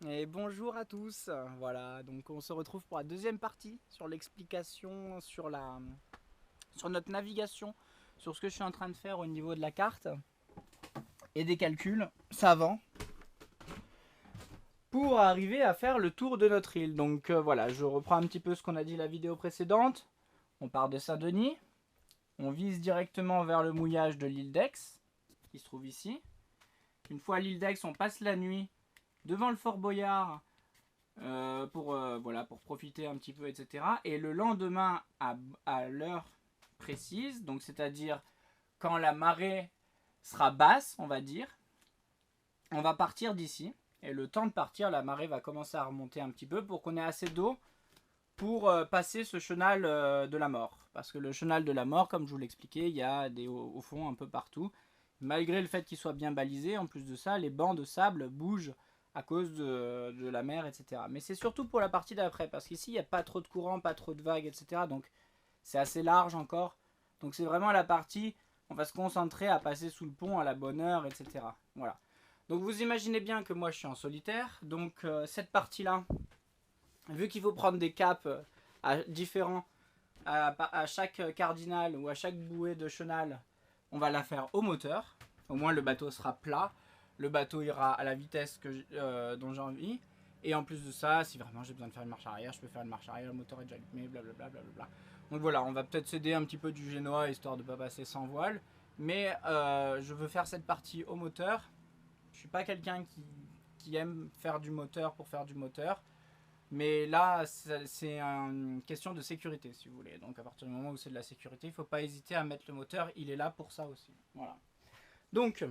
Et bonjour à tous. Voilà, donc on se retrouve pour la deuxième partie sur l'explication sur notre navigation, sur ce que je suis en train de faire au niveau de la carte et des calculs savants pour arriver à faire le tour de notre île. Donc voilà, je reprends un petit peu ce qu'on a dit la vidéo précédente. On part de Saint-Denis, on vise directement vers le mouillage de l'île d'Aix, qui se trouve ici. Une fois à l'île d'Aix, on passe la nuit devant le Fort Boyard pour profiter un petit peu, etc. Et le lendemain, à l'heure précise, donc c'est-à-dire quand la marée sera basse, on va dire, on va partir d'ici. Et le temps de partir, la marée va commencer à remonter un petit peu pour qu'on ait assez d'eau pour passer ce chenal de la mort. Parce que le chenal de la mort, comme je vous l'expliquais, il y a des au fond un peu partout. Malgré le fait qu'il soit bien balisé, en plus de ça, les bancs de sable bougent à cause de la mer, etc. Mais c'est surtout pour la partie d'après, parce qu'ici, il n'y a pas trop de courant, pas trop de vagues, etc. Donc c'est assez large encore. Donc c'est vraiment la partie, on va se concentrer à passer sous le pont à la bonne heure, etc. Voilà. Donc vous imaginez bien que moi je suis en solitaire, donc cette partie-là, vu qu'il faut prendre des caps différents à chaque cardinal ou à chaque bouée de chenal, on va la faire au moteur. Au moins le bateau sera plat, le bateau ira à la vitesse dont j'ai envie. Et en plus de ça, si vraiment j'ai besoin de faire une marche arrière, je peux faire une marche arrière, le moteur est déjà allumé, blablabla. Blablabla. Donc voilà, on va peut-être céder un petit peu du génois histoire de ne pas passer sans voile. Mais je veux faire cette partie au moteur. Je suis pas quelqu'un qui aime faire du moteur pour faire du moteur. Mais là, c'est une question de sécurité, si vous voulez. Donc à partir du moment où c'est de la sécurité, il ne faut pas hésiter à mettre le moteur. Il est là pour ça aussi. Voilà. Donc,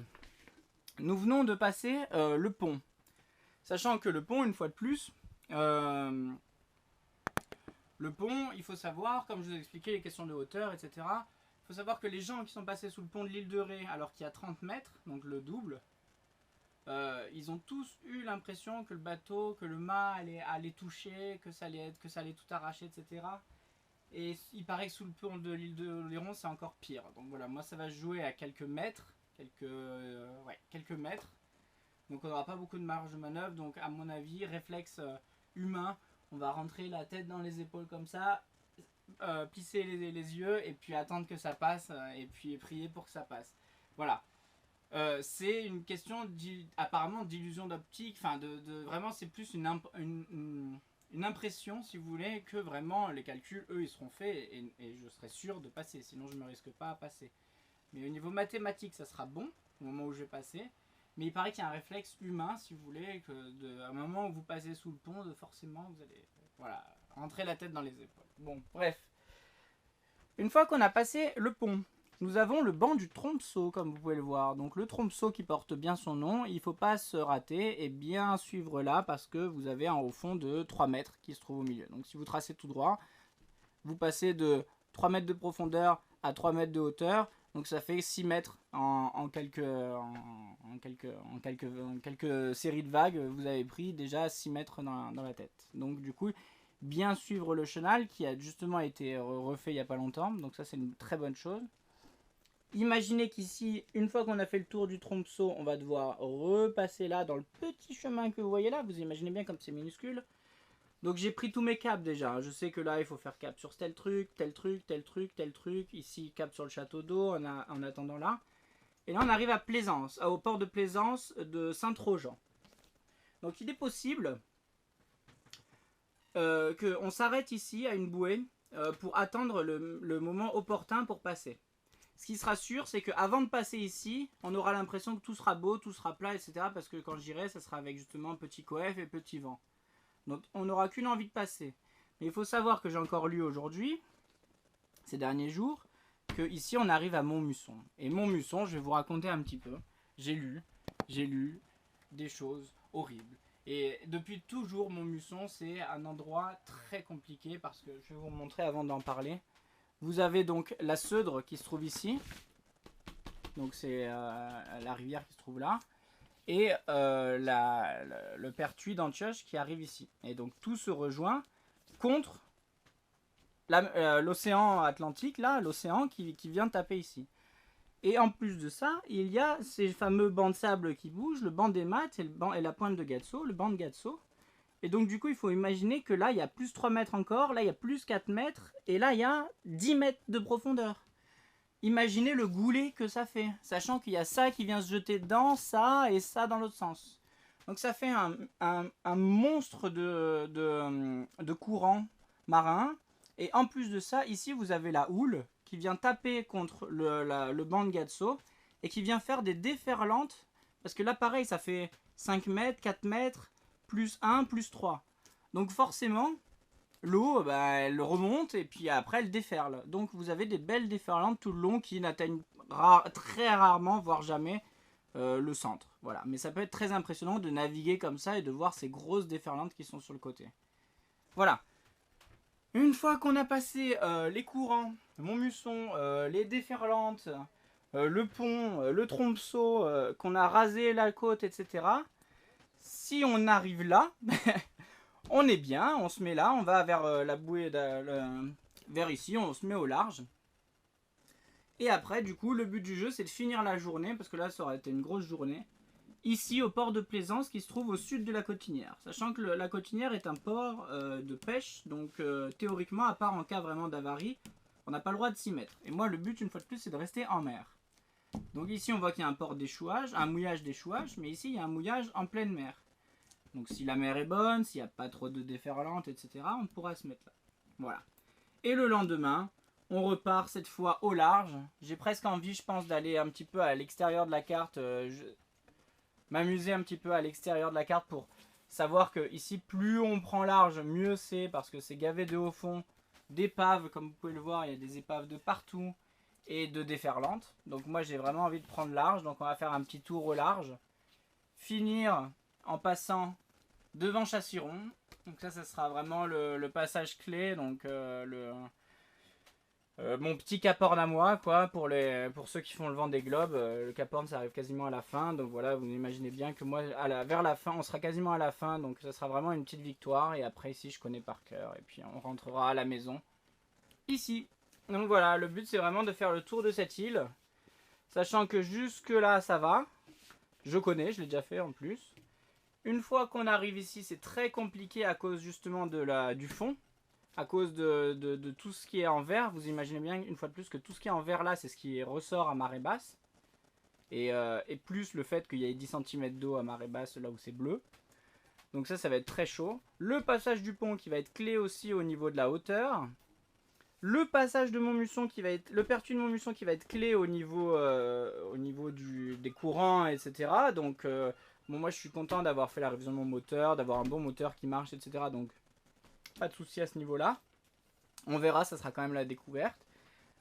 nous venons de passer le pont. Sachant que le pont, une fois de plus, euh, le pont, il faut savoir, comme je vous ai expliqué les questions de hauteur, etc., il faut savoir que les gens qui sont passés sous le pont de l'île de Ré, alors qu'il y a 30 mètres, donc le double, ils ont tous eu l'impression que le bateau, que le mât allait toucher, que ça allait tout arracher, etc. Et il paraît que sous le pont de l'île de Léron, c'est encore pire. Donc voilà, moi ça va jouer à quelques mètres, quelques mètres. Donc on n'aura pas beaucoup de marge de manœuvre. Donc à mon avis, réflexe humain, on va rentrer la tête dans les épaules comme ça, plisser les yeux et puis attendre que ça passe et puis prier pour que ça passe. Voilà. C'est une question apparemment d'illusion d'optique. Enfin, vraiment, c'est plus une impression, si vous voulez, que vraiment les calculs, eux, ils seront faits et je serai sûr de passer. Sinon, je ne me risque pas à passer. Mais au niveau mathématique, ça sera bon au moment où je vais passer. Mais il paraît qu'il y a un réflexe humain, si vous voulez, à un moment où vous passez sous le pont, forcément, vous allez rentrer la tête dans les épaules. Bon, bref. Une fois qu'on a passé le pont, nous avons le banc du trompe-saut, comme vous pouvez le voir. Donc le trompe-saut qui porte bien son nom, il ne faut pas se rater et bien suivre là parce que vous avez un haut fond de 3 mètres qui se trouve au milieu. Donc si vous tracez tout droit, vous passez de 3 mètres de profondeur à 3 mètres de hauteur. Donc ça fait 6 mètres en quelques séries de vagues. Vous avez pris déjà 6 mètres dans la tête. Donc du coup, bien suivre le chenal qui a justement été refait il n'y a pas longtemps. Donc ça c'est une très bonne chose. Imaginez qu'ici, une fois qu'on a fait le tour du trompe-saut, on va devoir repasser là dans le petit chemin que vous voyez là. Vous imaginez bien comme c'est minuscule. Donc j'ai pris tous mes caps déjà. Je sais que là il faut faire cap sur tel truc, tel truc, tel truc, tel truc. Ici cap sur le château d'eau en attendant là. Et là on arrive à Plaisance, au port de Plaisance de Saint-Trojan. Donc il est possible qu'on s'arrête ici à une bouée pour attendre le moment opportun pour passer. Ce qui sera sûr, c'est qu'avant de passer ici, on aura l'impression que tout sera beau, tout sera plat, etc. Parce que quand j'irai, ça sera avec justement petit coef et petit vent. Donc on n'aura qu'une envie de passer. Mais il faut savoir que j'ai encore lu aujourd'hui, ces derniers jours, que ici on arrive à Montmusson. Et Montmusson, je vais vous raconter un petit peu. J'ai lu des choses horribles. Et depuis toujours, Montmusson, c'est un endroit très compliqué parce que je vais vous montrer avant d'en parler. Vous avez donc la Seudre qui se trouve ici. Donc c'est la rivière qui se trouve là. Et le pertuis d'Antioche qui arrive ici. Et donc tout se rejoint contre l'océan Atlantique, là, l'océan qui vient taper ici. Et en plus de ça, il y a ces fameux bancs de sable qui bougent, le banc des maths et la pointe de Gatso, le banc de Gatso. Et donc du coup, il faut imaginer que là, il y a plus 3 mètres encore, là, il y a plus 4 mètres, et là, il y a 10 mètres de profondeur. Imaginez le goulet que ça fait, sachant qu'il y a ça qui vient se jeter dedans, ça et ça dans l'autre sens. Donc ça fait un monstre de courant marin. Et en plus de ça, ici, vous avez la houle qui vient taper contre le banc de Gatso et qui vient faire des déferlantes. Parce que là, pareil, ça fait 5 mètres, 4 mètres, plus 1, plus 3. Donc forcément, l'eau, elle remonte et puis après, elle déferle. Donc vous avez des belles déferlantes tout le long qui n'atteignent très rarement, voire jamais, le centre. Voilà. Mais ça peut être très impressionnant de naviguer comme ça et de voir ces grosses déferlantes qui sont sur le côté. Voilà. Une fois qu'on a passé les courants, Montmusson, les déferlantes, le pont, le trompe-saut, qu'on a rasé la côte, etc. Si on arrive là, on est bien, on se met là, on va vers la bouée, vers ici, on se met au large. Et après, du coup, le but du jeu, c'est de finir la journée, parce que là, ça aurait été une grosse journée, ici au port de Plaisance qui se trouve au sud de la Cotinière. Sachant que la Cotinière est un port de pêche, donc théoriquement, à part en cas vraiment d'avarie, on n'a pas le droit de s'y mettre. Et moi, le but, une fois de plus, c'est de rester en mer. Donc ici, on voit qu'il y a un port d'échouage, un mouillage d'échouage, mais ici, il y a un mouillage en pleine mer. Donc si la mer est bonne, s'il n'y a pas trop de déferlantes, etc., on pourra se mettre là. Voilà. Et le lendemain, on repart cette fois au large. J'ai presque envie, je pense, d'aller un petit peu à l'extérieur de la carte. M'amuser un petit peu à l'extérieur de la carte pour savoir que ici, plus on prend large, mieux c'est, parce que c'est gavé de haut fond d'épaves, comme vous pouvez le voir, il y a des épaves de partout, et de déferlantes. Donc moi, j'ai vraiment envie de prendre large, donc on va faire un petit tour au large. Finir en passant devant Chassiron. Donc ça sera vraiment le passage clé, donc mon petit Caporne à moi, quoi, pour ceux qui font le vent des globes. Le Caporne, ça arrive quasiment à la fin, donc voilà, vous imaginez bien que moi, vers la fin, on sera quasiment à la fin, donc ça sera vraiment une petite victoire, et après ici, je connais par cœur, et puis on rentrera à la maison, ici. Donc voilà, le but, c'est vraiment de faire le tour de cette île, sachant que jusque là, ça va, je connais, je l'ai déjà fait en plus. Une fois qu'on arrive ici, c'est très compliqué à cause justement du fond, à cause de tout ce qui est en vert. Vous imaginez bien une fois de plus que tout ce qui est en vert là, c'est ce qui ressort à marée basse. Et plus le fait qu'il y ait 10 cm d'eau à marée basse là où c'est bleu. Donc ça va être très chaud. Le passage du pont qui va être clé aussi au niveau de la hauteur. Le passage de Montmusson qui va être, le pertuis de Montmusson qui va être clé au niveau des courants, etc. Donc bon, moi je suis content d'avoir fait la révision de mon moteur, d'avoir un bon moteur qui marche, etc. Donc pas de souci à ce niveau-là. On verra, ça sera quand même la découverte.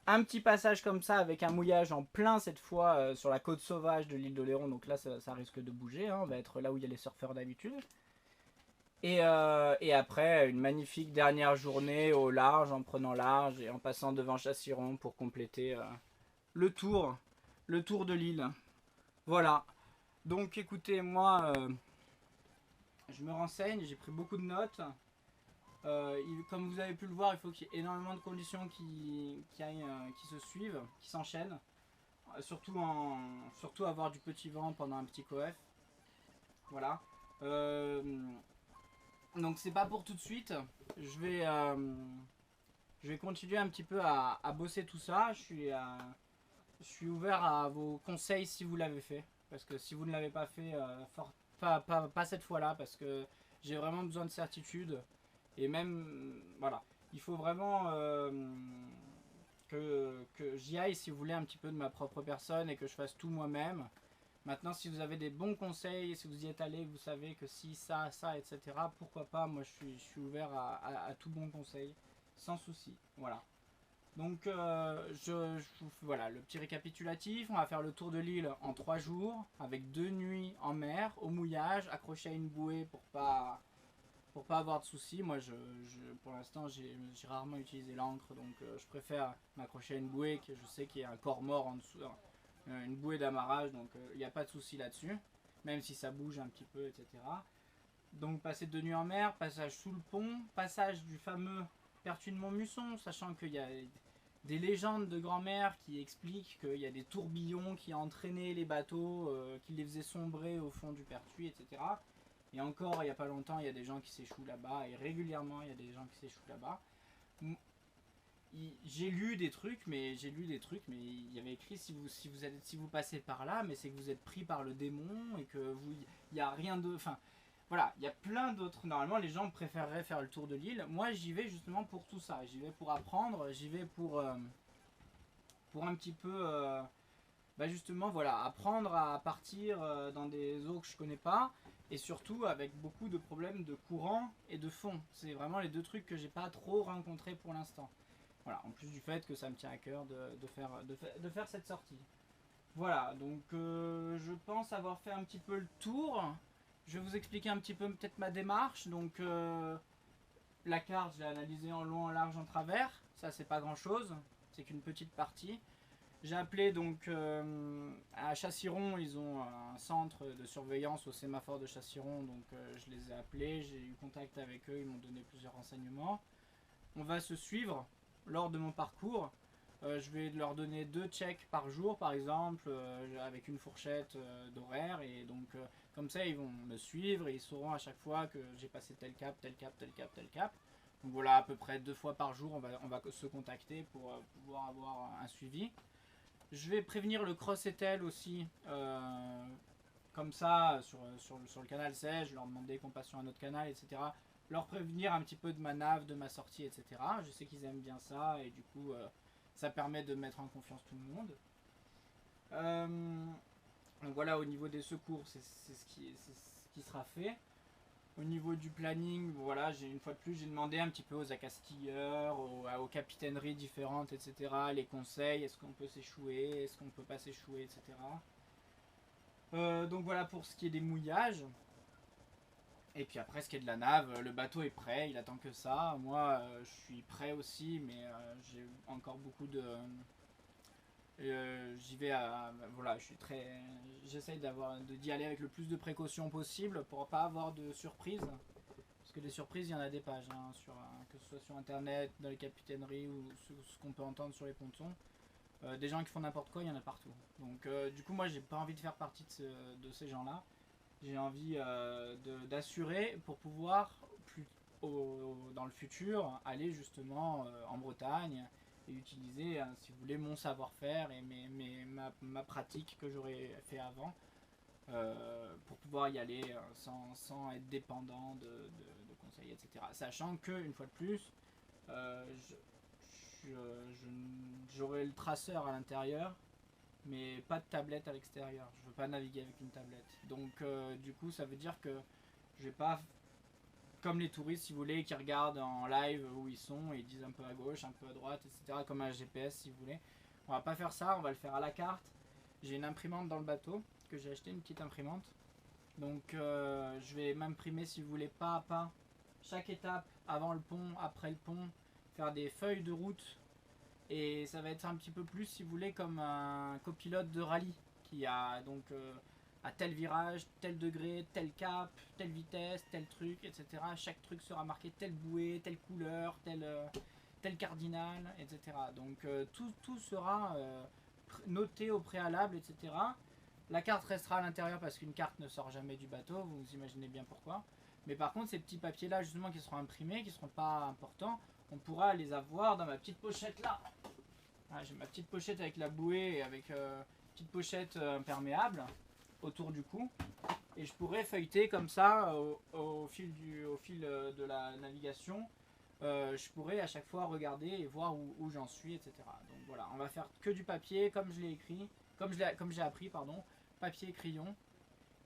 Un petit passage comme ça avec un mouillage en plein cette fois sur la côte sauvage de l'île d'Oléron. Donc là, ça risque de bouger. Hein. On va être là où il y a les surfeurs d'habitude. Et après, une magnifique dernière journée au large, en prenant large et en passant devant Chassiron pour compléter le tour de l'île. Voilà. Donc écoutez, moi, je me renseigne, j'ai pris beaucoup de notes. Comme vous avez pu le voir, il faut qu'il y ait énormément de conditions qui se suivent, qui s'enchaînent. Surtout avoir du petit vent pendant un petit coef. Voilà. Donc c'est pas pour tout de suite. Je vais continuer un petit peu à bosser tout ça. Je suis ouvert à vos conseils si vous l'avez fait. Parce que si vous ne l'avez pas fait, pas cette fois-là, parce que j'ai vraiment besoin de certitude. Et même, voilà, il faut vraiment que j'y aille, si vous voulez, un petit peu de ma propre personne et que je fasse tout moi-même. Maintenant, si vous avez des bons conseils, si vous y êtes allé, vous savez que si, ça, etc., pourquoi pas, moi je suis ouvert à tout bon conseil, sans souci. Voilà. Donc, voilà, le petit récapitulatif, on va faire le tour de l'île en 3 jours, avec 2 nuits en mer, au mouillage, accroché à une bouée pour pas avoir de soucis. Moi, pour l'instant, j'ai rarement utilisé l'encre, donc je préfère m'accrocher à une bouée que je sais qu'il y a un corps mort en dessous, une bouée d'amarrage, donc il n'y a pas de souci là-dessus, même si ça bouge un petit peu, etc. Donc passer 2 nuits en mer, passage sous le pont, passage du fameux pertuis de Montmusson, sachant qu'il y a des légendes de grand-mère qui expliquent qu'il y a des tourbillons qui entraînaient les bateaux, qui les faisaient sombrer au fond du Pertuis, etc. Et encore, il n'y a pas longtemps, il y a des gens qui s'échouent là-bas, et régulièrement, il y a des gens qui s'échouent là-bas. J'ai lu des trucs, mais il y avait écrit si vous passez par là, mais c'est que vous êtes pris par le démon et que vous, il n'y a rien de, enfin, voilà, il y a plein d'autres. Normalement, les gens préféreraient faire le tour de l'île. Moi, j'y vais justement pour tout ça. J'y vais pour apprendre. J'y vais pour un petit peu, bah justement, voilà, apprendre à partir dans des eaux que je connais pas et surtout avec beaucoup de problèmes de courant et de fond. C'est vraiment les deux trucs que j'ai pas trop rencontrés pour l'instant. Voilà, en plus du fait que ça me tient à cœur de faire cette sortie. Voilà, donc je pense avoir fait un petit peu le tour. Je vais vous expliquer un petit peu peut-être ma démarche. Donc la carte, je l'ai analysée en long, en large, en travers. Ça, c'est pas grand-chose. C'est qu'une petite partie. J'ai appelé donc à Chassiron, ils ont un centre de surveillance au sémaphore de Chassiron. Donc je les ai appelés, j'ai eu contact avec eux, ils m'ont donné plusieurs renseignements. On va se suivre lors de mon parcours. Je vais leur donner 2 checks par jour par exemple, avec une fourchette d'horaire, et donc comme ça ils vont me suivre et ils sauront à chaque fois que j'ai passé tel cap, tel cap, tel cap, tel cap. Donc voilà, à peu près 2 fois par jour on va se contacter pour pouvoir avoir un suivi. Je vais prévenir le Cross Etel aussi, comme ça sur le canal 16, je leur demander qu'on passe sur un autre canal, etc. Leur prévenir un petit peu de ma nave, de ma sortie, etc. Je sais qu'ils aiment bien ça et du coup ça permet de mettre en confiance tout le monde. Donc voilà, au niveau des secours, c'est ce qui sera fait. Au niveau du planning, voilà, une fois de plus, j'ai demandé un petit peu aux accastilleurs, aux capitaineries différentes, etc. Les conseils, est-ce qu'on peut s'échouer, est-ce qu'on peut pas s'échouer, etc. Donc voilà pour ce qui est des mouillages. Et puis après, ce qui est de la nave, le bateau est prêt, il attend que ça. Moi, je suis prêt aussi, mais j'ai encore beaucoup de... j'y vais à... Voilà, j'essaye d'y aller avec le plus de précautions possible pour pas avoir de surprises. Parce que des surprises, il y en a des pages, hein, que ce soit sur internet, dans les capitaineries ou ce qu'on peut entendre sur les pontons. Des gens qui font n'importe quoi, il y en a partout. Donc du coup, moi, j'ai pas envie de faire partie de ces gens-là. J'ai envie d'assurer pour pouvoir, dans le futur, aller justement en Bretagne et utiliser, si vous voulez, mon savoir-faire et ma pratique que j'aurais fait avant pour pouvoir y aller sans être dépendant de conseils, etc. Sachant que, une fois de plus, j'aurai le traceur à l'intérieur, mais pas de tablette à l'extérieur. Je veux pas naviguer avec une tablette. Donc du coup, ça veut dire que je vais pas, comme les touristes, si vous voulez, qui regardent en live où ils sont et ils disent un peu à gauche, un peu à droite, etc. Comme un GPS, si vous voulez. On va pas faire ça, on va le faire à la carte. J'ai une imprimante dans le bateau que j'ai acheté, une petite imprimante. Donc je vais m'imprimer, si vous voulez, pas à pas chaque étape, avant le pont, après le pont, faire des feuilles de route. Et ça va être un petit peu plus, si vous voulez, comme un copilote de rallye qui a donc à tel virage, tel degré, tel cap, telle vitesse, tel truc, etc. Chaque truc sera marqué telle bouée, telle couleur, tel cardinal, etc. Donc tout sera noté au préalable, etc. La carte restera à l'intérieur parce qu'une carte ne sort jamais du bateau, vous imaginez bien pourquoi. Mais par contre, ces petits papiers là, justement, qui seront imprimés, qui ne seront pas importants, on pourra les avoir dans ma petite pochette là. Ah, j'ai ma petite pochette avec la bouée et avec petite pochette imperméable autour du cou. Et je pourrais feuilleter comme ça au fil de la navigation. Je pourrais à chaque fois regarder et voir où j'en suis, etc. Donc voilà, on va faire que du papier comme je l'ai écrit, comme j'ai appris, pardon, papier, crayon.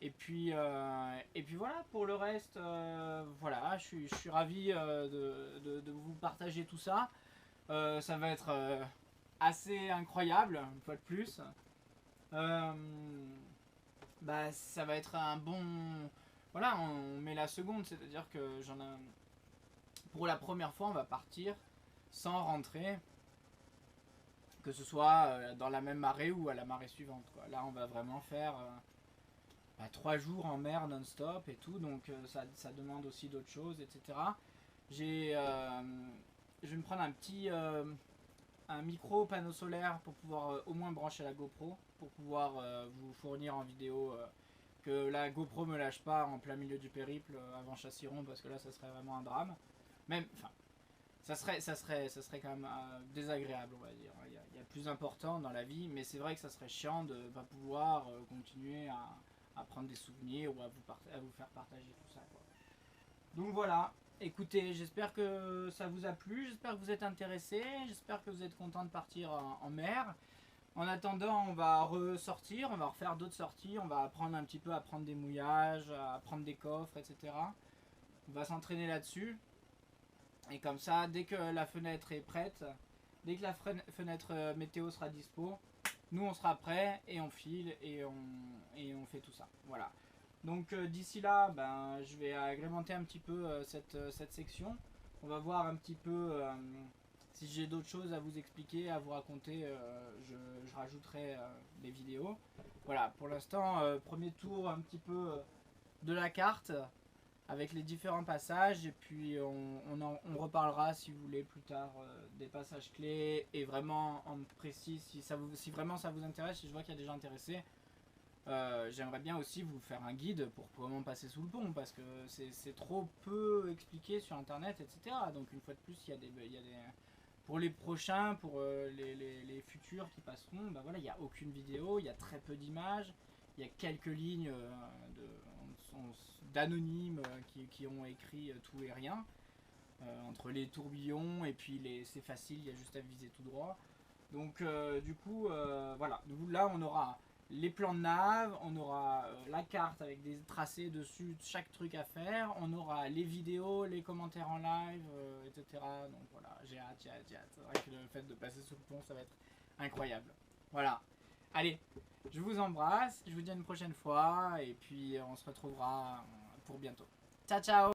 Et puis voilà, pour le reste, voilà, je suis ravi de vous partager tout ça. Ça va être assez incroyable, une fois de plus. Bah, ça va être un bon... Voilà, on met la seconde, c'est-à-dire que pour la première fois, on va partir sans rentrer, que ce soit dans la même marée ou à la marée suivante, quoi. Là, on va vraiment faire 3 jours en mer non-stop et tout, donc ça demande aussi d'autres choses, etc. Je vais me prendre un un micro panneau solaire pour pouvoir au moins brancher la GoPro, pour pouvoir vous fournir en vidéo, que la GoPro me lâche pas en plein milieu du périple avant Châssiron, parce que là ça serait vraiment un drame. Même, enfin, ça serait quand même désagréable, on va dire. Il y a plus important dans la vie, mais c'est vrai que ça serait chiant de ne pas pouvoir continuer à prendre des souvenirs ou à vous faire partager tout ça, quoi. Donc voilà, écoutez, j'espère que ça vous a plu, j'espère que vous êtes intéressés, j'espère que vous êtes content de partir en mer. En attendant, on va ressortir, on va refaire d'autres sorties, on va apprendre un petit peu à prendre des mouillages, à prendre des coffres, etc. On va s'entraîner là-dessus. Et comme ça, dès que la fenêtre est prête, dès que la fenêtre météo sera dispo, nous on sera prêts et on file et on fait tout ça. Voilà. Donc d'ici là, ben, je vais agrémenter un petit peu cette section. On va voir un petit peu si j'ai d'autres choses à vous expliquer, à vous raconter. Je rajouterai des vidéos. Voilà, pour l'instant, premier tour un petit peu de la carte avec les différents passages. Et puis on reparlera si vous voulez plus tard des passages clés. Et vraiment en précis, si vraiment ça vous intéresse, si je vois qu'il y a des gens intéressés. J'aimerais bien aussi vous faire un guide pour comment passer sous le pont, parce que c'est trop peu expliqué sur internet, etc. Donc une fois de plus, il y a des pour les prochains, pour les futurs qui passeront, bah voilà, il n'y a aucune vidéo, il y a très peu d'images, il y a quelques lignes d'anonymes qui ont écrit tout et rien, entre les tourbillons et puis c'est facile, il y a juste à viser tout droit. Donc du coup, voilà, là on aura les plans de nav, on aura la carte avec des tracés dessus, chaque truc à faire, on aura les vidéos, les commentaires en live, etc. Donc voilà, j'ai hâte. C'est vrai que le fait de passer sous le pont, ça va être incroyable. Voilà. Allez, je vous embrasse, je vous dis à une prochaine fois, et puis on se retrouvera pour bientôt. Ciao, ciao!